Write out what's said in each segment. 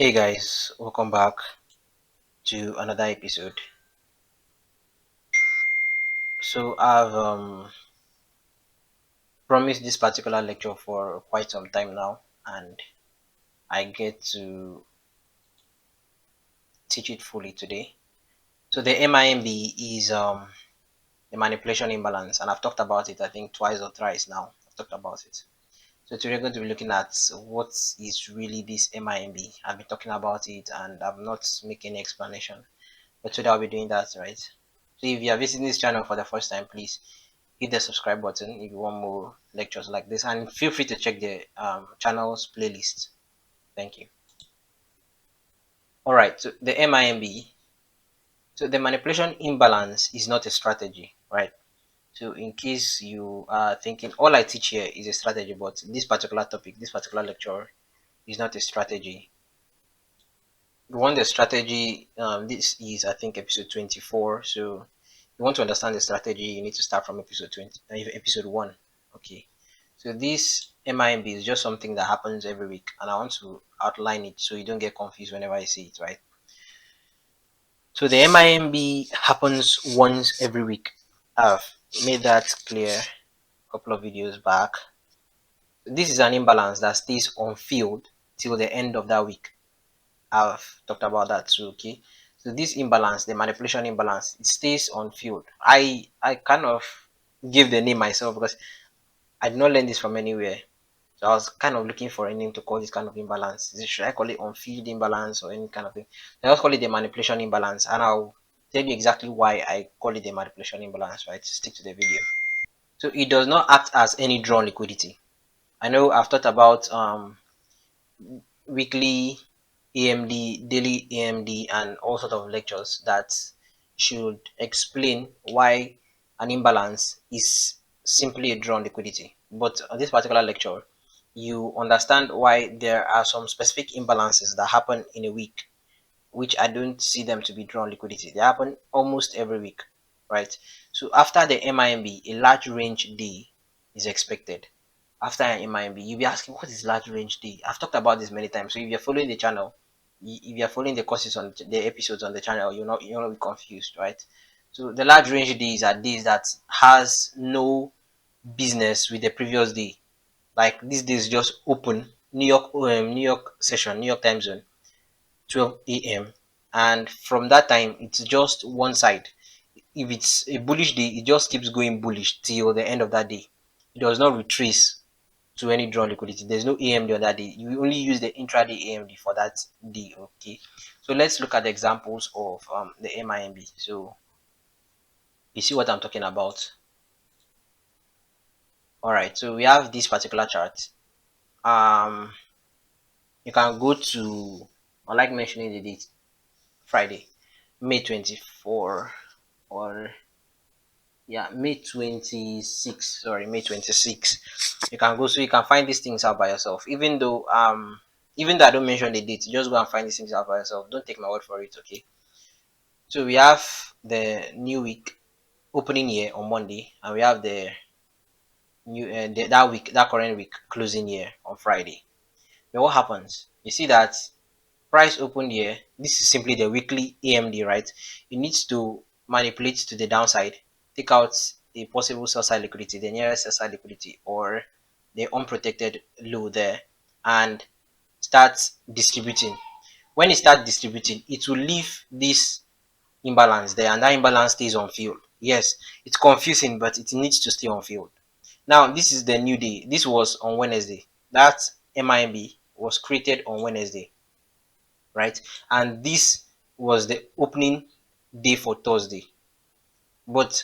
Hey guys, welcome back to another episode. So I've promised this particular lecture for quite some time now, and I get to teach it fully today. So the MIMB is the manipulation imbalance, and I've talked about it I think twice or thrice now. I've talked about it. So today we're going to be looking at what is really this MIMB. I've been talking about it and I'm not making any explanation, but today I'll be doing that, right? So if you are visiting this channel for the first time, please hit the subscribe button if you want more lectures like this, and feel free to check the channel's playlist. Thank you. All right, so the MIMB. So the manipulation imbalance is not a strategy, right? So in case you are thinking all I teach here is a strategy, but this particular topic, this particular lecture is not a strategy. You want the strategy. This is I think episode 24. So you want to understand the strategy, you need to start from episode 20, episode 1. Okay. So this MIMB is just something that happens every week, and I want to outline it so you don't get confused whenever I see it, right? So the MIMB happens once every week. I've made that clear a couple of videos back. This is an imbalance that stays on field till the end of that week. I've talked about that too, okay? So this imbalance, the manipulation imbalance, it stays on field. I kind of give the name myself because I did not learn this from anywhere. So I was kind of looking for a name to call this kind of imbalance. Should I call it on-field imbalance or any kind of thing? I just call it the manipulation imbalance, and I'll tell you exactly why I call it the manipulation imbalance, right? Stick to the video. So it does not act as any drawn liquidity. I know I've talked about weekly AMD, daily AMD, and all sort of lectures that should explain why an imbalance is simply a drawn liquidity. But on this particular lecture, you understand why there are some specific imbalances that happen in a week, which I don't see them to be drawn liquidity. They happen almost every week, right? So after the MIMB, a large range day is expected. After an MIMB, you'll be asking, what is large range day? I've talked about this many times. So if you're following the channel, if you're following the courses on the episodes on the channel, you're not be confused, right? So the large range days are days that has no business with the previous day. Like these days just open New York session, New York time zone, 12 a.m. and from that time it's just one side. If it's a bullish day, it just keeps going bullish till the end of that day. It does not retrace to any drawn liquidity. There's no AMD on that day. You only use the intraday AMD for that day. Okay. So let's look at the examples of the MIMB. So you see what I'm talking about. All right. So we have this particular chart. Um, you can go to, I like mentioning the date, Friday, May 24, or yeah, May 26. Sorry, May 26. You can go, so you can find these things out by yourself. Even though I don't mention the date, just go and find these things out by yourself. Don't take my word for it, okay? So we have the new week opening here on Monday, and we have the that current week closing here on Friday. Then what happens? You see that price opened here. This is simply the weekly AMD, right? It needs to manipulate to the downside, take out a possible sell side liquidity, the nearest sell side liquidity, or the unprotected low there, and start distributing. When it starts distributing, it will leave this imbalance there, and that imbalance stays on field. Yes, it's confusing, but it needs to stay on field. Now, this is the new day. This was on Wednesday. That MIB was created on Wednesday, right? And this was the opening day for Thursday. But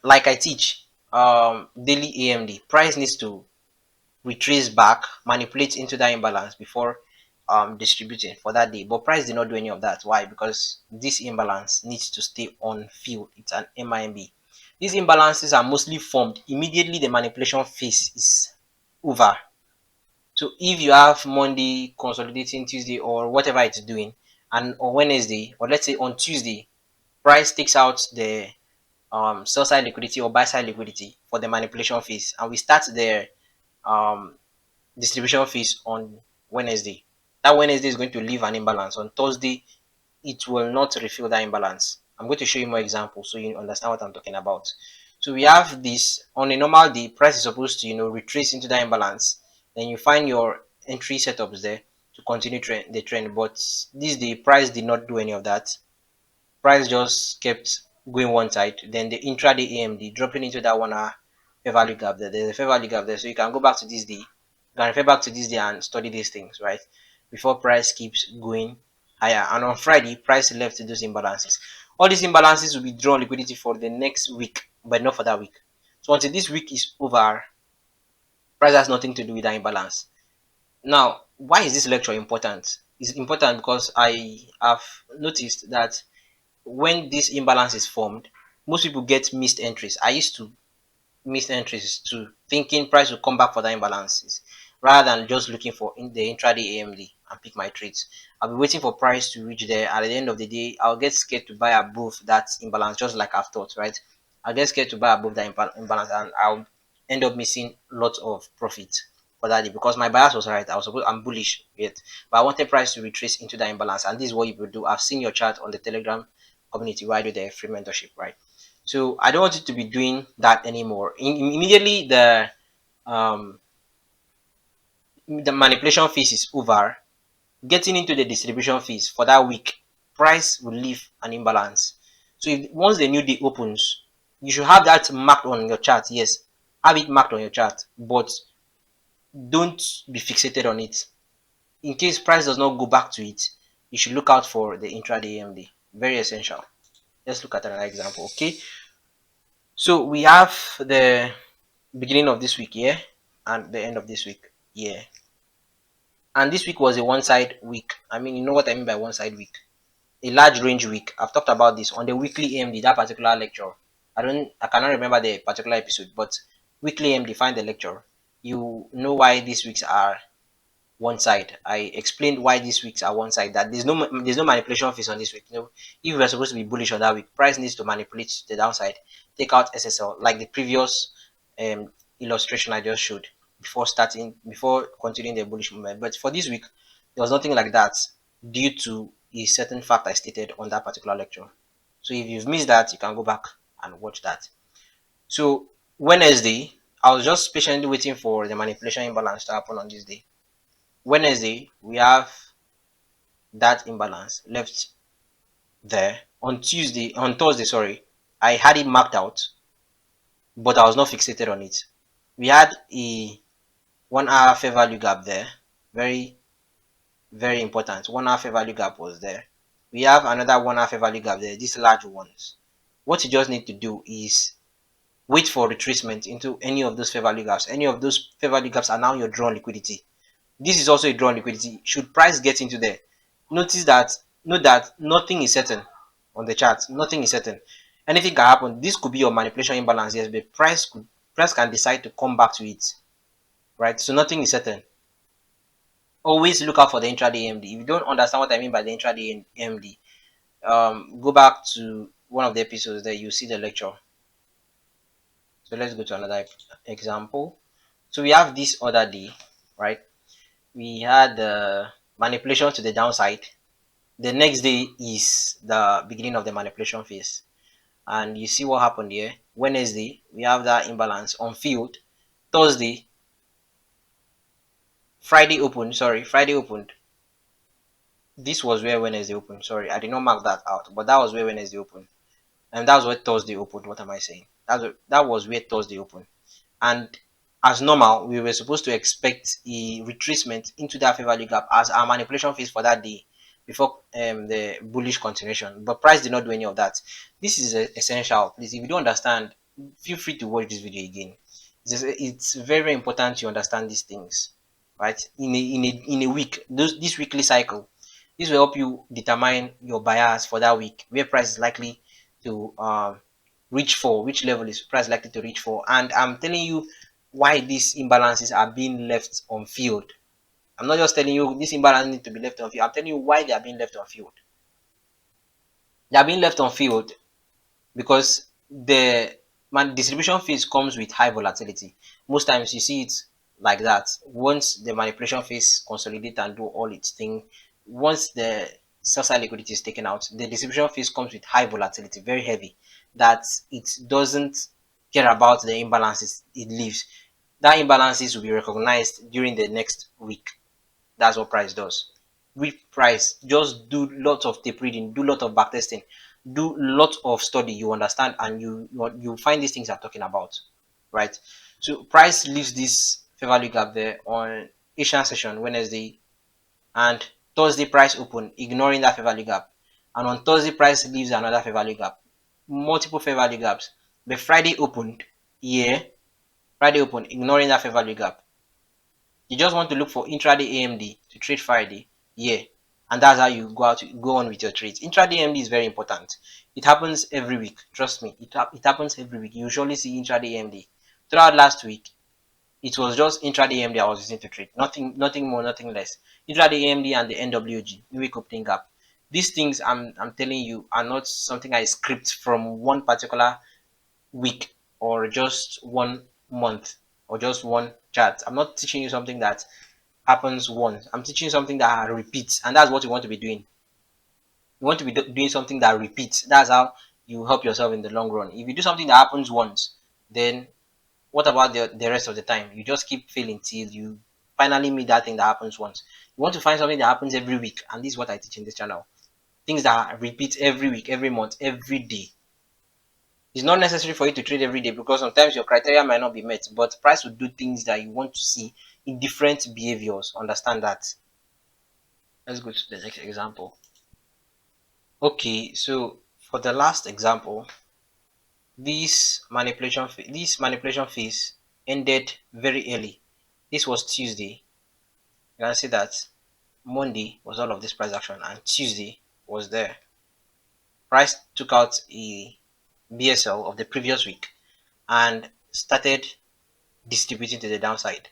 like I teach, daily AMD price needs to retrace back, manipulate into that imbalance before distributing for that day. But price did not do any of that. Why? Because this imbalance needs to stay on field. It's an MIMB. These imbalances are mostly formed immediately the manipulation phase is over. So if you have Monday consolidating Tuesday or whatever it's doing, and on Wednesday, or let's say on Tuesday, price takes out the sell side liquidity or buy side liquidity for the manipulation phase, and we start the um, distribution phase on Wednesday. That Wednesday is going to leave an imbalance. On Thursday, it will not refill that imbalance. I'm going to show you more examples so you understand what I'm talking about. So we have this on a normal day, price is supposed to retrace into that imbalance. Then you find your entry setups there to continue the trend. But this day, price did not do any of that. Price just kept going one side. Then the intraday AMD dropping into that 1 hour fair value gap there. There's a fair value gap there, so you can go back to this day. You can refer back to this day and study these things, right? Before price keeps going higher. And on Friday, price left those imbalances. All these imbalances will be drawn liquidity for the next week, but not for that week. So until this week is over, price has nothing to do with that imbalance. Now, why is this lecture important? It's important because I have noticed that when this imbalance is formed, most people get missed entries. I used to miss entries too, thinking price will come back for that imbalances rather than just looking for in the intraday AMD and pick my trades. I'll be waiting for price to reach there. At the end of the day, I'll get scared to buy above that imbalance, just like I've thought, right? I'll get scared to buy above that imbalance and I'll end up missing lots of profit for that day because my bias was right. I'm bullish yet, but I wanted price to retrace into that imbalance, and this is what you will do. I've seen your chart on the Telegram community where I do the free mentorship, right? So I don't want you to be doing that anymore. Immediately um, the manipulation phase is over, getting into the distribution phase for that week, price will leave an imbalance. So if once the new day opens, you should have that marked on your chart. Yes, have it marked on your chart, but don't be fixated on it. In case price does not go back to it, you should look out for the intraday AMD. Very essential. Let's look at another example. Okay, so we have the beginning of this week here and the end of this week here. And this week was a one side week. I mean, you know what I mean by one side week. A large range week. I've talked about this on the weekly AMD, that particular lecture. I cannot remember the particular episode, but weekly AMD, find the lecture. You know why these weeks are one side. I explained why these weeks are one side. That there's no manipulation fees on this week. If we're supposed to be bullish on that week, price needs to manipulate the downside. Take out SSL like the previous um, illustration I just showed before continuing the bullish movement. But for this week, there was nothing like that due to a certain fact I stated on that particular lecture. So if you've missed that, you can go back and watch that. So Wednesday, I was just patiently waiting for the manipulation imbalance to happen on this day. Wednesday, we have that imbalance left there. On Thursday, sorry, I had it marked out, but I was not fixated on it. We had a 1 hour fair value gap there. Very, very important. 1 hour fair value gap was there. We have another 1 hour fair value gap there, these large ones. What you just need to do is wait for retracement into any of those fair value gaps. Any of those fair value gaps are now your drawn liquidity. This is also a drawn liquidity. Should price get into there, note that nothing is certain on the chart. Nothing is certain. Anything can happen. This could be your manipulation imbalance, yes, but price can decide to come back to it, right? So nothing is certain. Always look out for the intraday AMD. If you don't understand what I mean by the intraday AMD, go back to one of the episodes there. You see the lecture. So let's go to another example. So we have this other day, right? We had the manipulation to the downside. The next day is the beginning of the manipulation phase, and you see what happened here. Wednesday, we have that imbalance on field. Thursday, Friday opened. Sorry, Friday opened. This was where Wednesday opened. Sorry, I did not mark that out, but that was where Wednesday opened, and that was where Thursday opened. What am I saying? That was where Thursday opened. And as normal, we were supposed to expect a retracement into that fair value gap as our manipulation phase for that day before the bullish continuation. But price did not do any of that. This is essential. Please, if you don't understand, feel free to watch this video again. It's very, very important you understand these things, right? In a week, this weekly cycle, this will help you determine your bias for that week, where price is likely to reach for, which level is price likely to reach for. And I'm telling you why these imbalances are being left on field. I'm not just telling you this imbalance need to be left on field. I'm telling you why they are being left on field. They are being left on field because the distribution phase comes with high volatility. Most times you see it like that. Once the manipulation phase consolidate and do all its thing, once the sell side liquidity is taken out, the distribution phase comes with high volatility, very heavy, that it doesn't care about the imbalances it leaves. That imbalances will be recognized during the next week. That's what price does. With price, just do lots of tape reading, do lot of backtesting, do lots of study. You understand, and you find these things I'm talking about, right? So price leaves this fair value gap there on Asian session Wednesday, and Thursday price open, ignoring that fair value gap, and on Thursday price leaves another fair value gap, multiple fair value gaps. But Friday opened here, Friday opened, ignoring that fair value gap. You just want to look for intraday AMD to trade Friday, yeah, and that's how you go on with your trades. Intraday AMD is very important. It happens every week. Trust me, it happens every week. You usually see intraday AMD. Throughout last week, it was just intraday AMD I was using to trade. Nothing more, nothing less. Intraday AMD and the NWG, new week opening gap. These things I'm telling you are not something I script from one particular week or just 1 month or just one chart. I'm not teaching you something that happens once. I'm teaching you something that repeats, and that's what you want to be doing. You want to be doing something that repeats. That's how you help yourself in the long run. If you do something that happens once, then what about the rest of the time? You just keep failing till you finally meet that thing that happens once. You want to find something that happens every week, and this is what I teach in this channel. Things that repeat every week, every month, every day. It's not necessary for you to trade every day because sometimes your criteria might not be met, but price will do things that you want to see in different behaviors. Understand that. Let's go to the next example. Okay, so for the last example, this manipulation phase ended very early. This was Tuesday. You can see that Monday was all of this price action, and Tuesday was there. Price took out a BSL of the previous week and started distributing to the downside.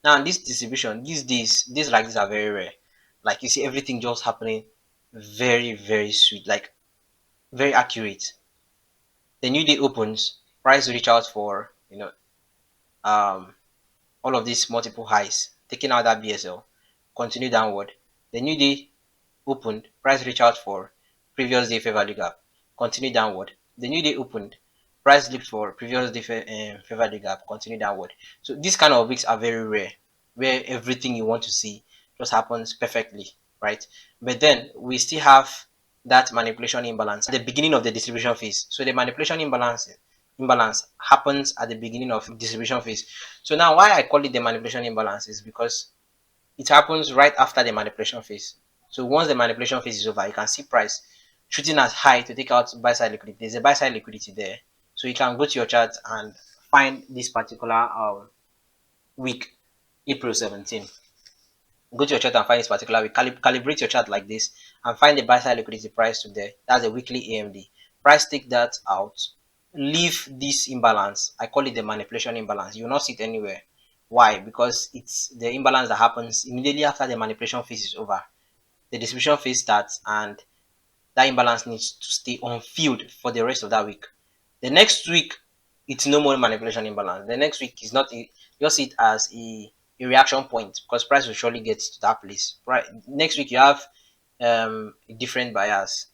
Now, this distribution, these like this are very rare. Like you see everything just happening very, very sweet, like very accurate. The new day opens, price reach out for, um, all of these multiple highs, taking out that BSL, continue downward. The new day opened, price reach out for previous day fair value gap, continue downward. The new day opened, price looked for previous day fair value gap, continue downward. So these kind of weeks are very rare, where everything you want to see just happens perfectly, right? But then we still have that manipulation imbalance at the beginning of the distribution phase. So the manipulation imbalance happens at the beginning of distribution phase. So now why I call it the manipulation imbalance is because it happens right after the manipulation phase. So once the manipulation phase is over, you can see price shooting as high to take out buy side liquidity. There's a buy side liquidity there. So you can go to your chart and find this particular week, April 17. Go to your chart and find this particular week. Calibrate your chart like this and find the buy side liquidity price to there. That's a weekly AMD. Price take that out. Leave this imbalance. I call it the manipulation imbalance. You will not see it anywhere. Why? Because it's the imbalance that happens immediately after the manipulation phase is over. The distribution phase starts and that imbalance needs to stay on field for the rest of that week. The next week, it's no more manipulation imbalance. The next week is not just see it as a reaction point because price will surely get to that place. Right. Next week you have a different bias.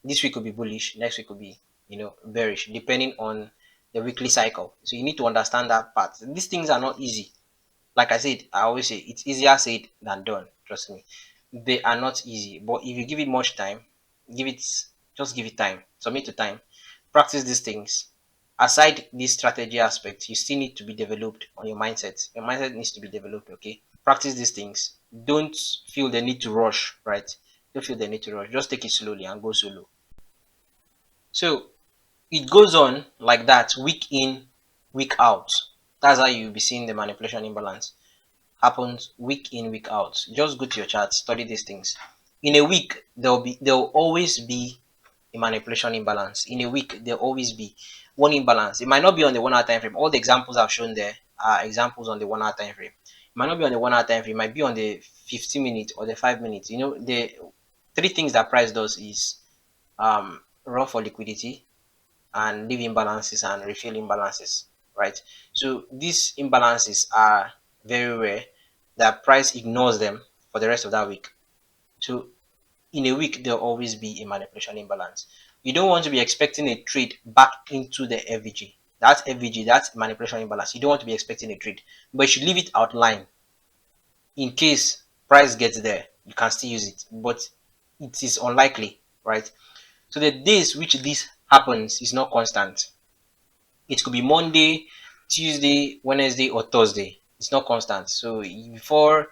This week could be bullish, next week could be bearish, depending on the weekly cycle. So you need to understand that part. These things are not easy. Like I said, I always say it's easier said than done. Trust me, they are not easy. But if you give it much time, give it just give it time, submit to time, practice these things. Aside this strategy aspect, you still need to be developed on your mindset. Your mindset needs to be developed. Okay, practice these things. Don't feel the need to rush. Right? Don't feel the need to rush. Just take it slowly and go solo. So it goes on like that, week in, week out. That's how you'll be seeing the manipulation imbalance happens week in, week out. Just go to your chart, study these things. In a week, there'll always be a manipulation imbalance. In a week, there'll always be one imbalance. It might not be on the 1 hour time frame. All the examples I've shown there are examples on the 1 hour time frame. It might not be on the 1 hour time frame, it might be on the 15 minutes or the 5 minutes. The three things that price does is run for liquidity and leave imbalances and refill imbalances, right? So these imbalances are very rare that price ignores them for the rest of that week. So in a week, there'll always be a manipulation imbalance. You don't want to be expecting a trade back into the FVG. That's FVG, that's manipulation imbalance. You don't want to be expecting a trade, but you should leave it outlined in case price gets there. You can still use it, but it is unlikely, right? So the days which this happens is not constant. It could be Monday, Tuesday, Wednesday, or Thursday. It's not constant. So before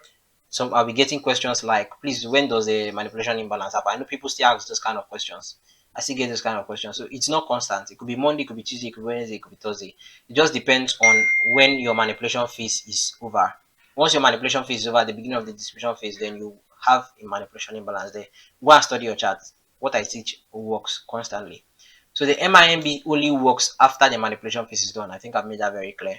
some, I'll be getting questions like, please, when does the manipulation imbalance happen? I know people still ask those kind of questions. I still get those kind of questions. So it's not constant. It could be Monday, it could be Tuesday, it could be Wednesday, it could be Thursday. It just depends on when your manipulation phase is over. Once your manipulation phase is over at the beginning of the distribution phase, then you have a manipulation imbalance there. Go and study your chart. What I teach works constantly. So the MIMB only works after the manipulation phase is done. I think I've made that very clear.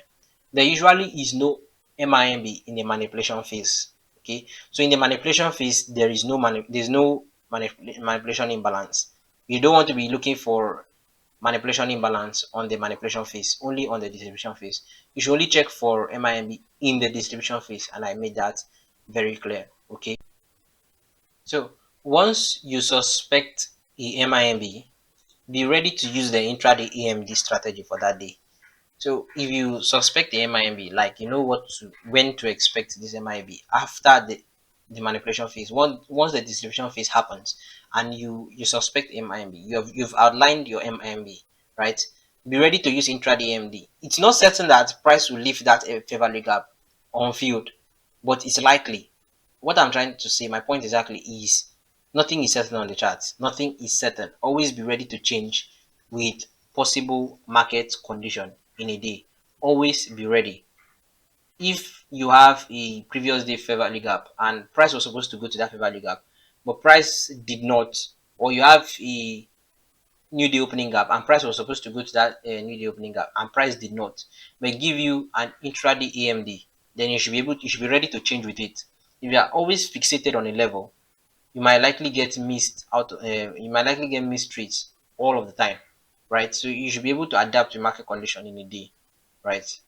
There usually is no MIMB in the manipulation phase. Okay, so in the manipulation phase, there's no manipulation imbalance. You don't want to be looking for manipulation imbalance on the manipulation phase, only on the distribution phase. You should only check for MIMB in the distribution phase, and I made that very clear. Okay, so once you suspect a MIMB, be ready to use the intraday AMD strategy for that day. So if you suspect the MIMB, like you know when to expect this MIB after the manipulation phase. Once the distribution phase happens and you suspect MIMB, you've outlined your MIMB, right? Be ready to use intraday AMD. It's not certain that price will lift that fair value gap on field, but it's likely. What I'm trying to say, my point exactly is nothing is certain on the charts. Nothing is certain. Always be ready to change with possible market condition in a day. Always be ready. If you have a previous day fair value gap and price was supposed to go to that fair value gap, but price did not, or you have a new day opening gap and price was supposed to go to that new day opening gap and price did not, but give you an intraday AMD, then you should be ready to change with it. If you are always fixated on a level, you might likely get missed out. You might likely get missed trades all of the time, right? So you should be able to adapt to market condition in a day, right?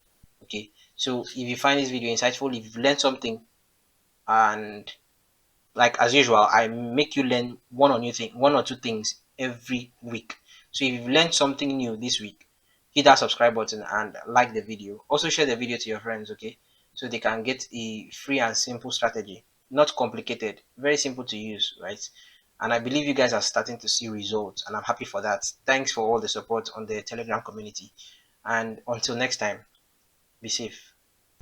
Okay. So if you find this video insightful, if you've learned something, and like as usual, I make you learn one or two things every week. So if you've learned something new this week, hit that subscribe button and like the video. Also share the video to your friends, okay? So they can get a free and simple strategy. Not complicated, very simple to use, right? And I believe you guys are starting to see results, and I'm happy for that. Thanks for all the support on the Telegram community. And until next time, be safe.